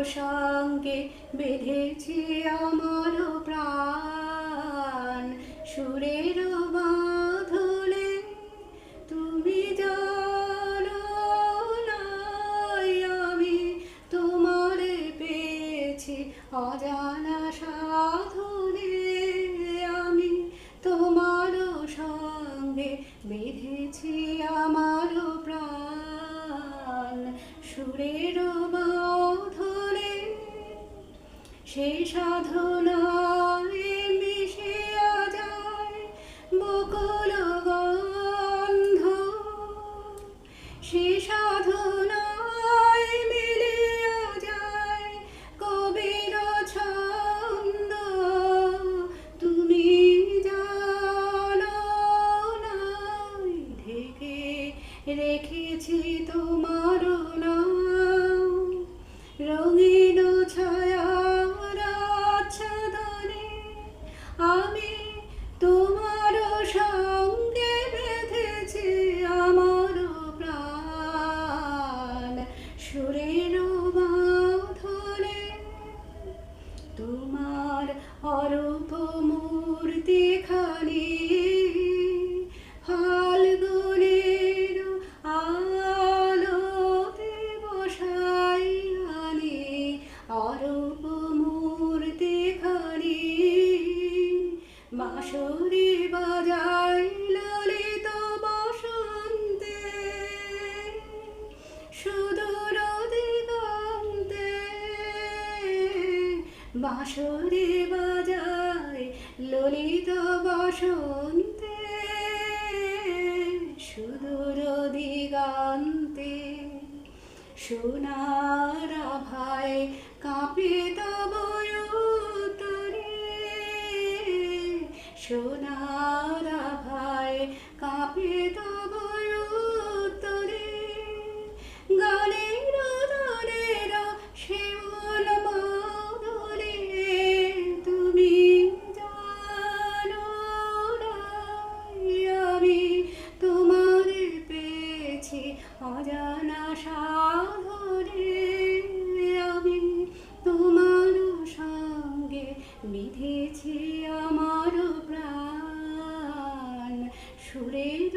সঙ্গে বেঁধেছি আমার প্রাণ সুরের বাঁধনে তুমি জানো না আমি তোমারে পেয়েছি অজানা সাধনে আমি তোমার সঙ্গে বেঁধেছি আমার প্রাণ সুরের বাঁধনে সে সাধনায় মিশিয়া যায় বকুল গন্ধ সে সাধনায় মিলিয়া যায় কবির ছন্দ তুমি জানো না ঢেকে রেখেছি তোমার নাম রঙিন ছায়ার আচ্ছাদনে আমি তোমার সঙ্গে বেঁধেছি আমার প্রাণ সুরের বাঁধনে তোমার অরূপ মূর্তি খানি ফাল্গুনের আলোতে বসাই আনি অরূপ মূর্তি খানি বাঁশরি বাজাই ললিত বসন্তে সুদূর দিগন্তে বাঁশরি বাজায় ললিত বসন্তে সুদূর দিগন্তে সোনার আভায় কাঁপে তব উত্তরে সোনার আভায় কাঁপে তব উত্তরে গানের ধারের শিউল মাধুরী তুমি জানো না আমি তোমার পেয়েছি অজানা সাধনে আমি তোমার সঙ্গে বেঁধেছি আমার প্রাণ সুরের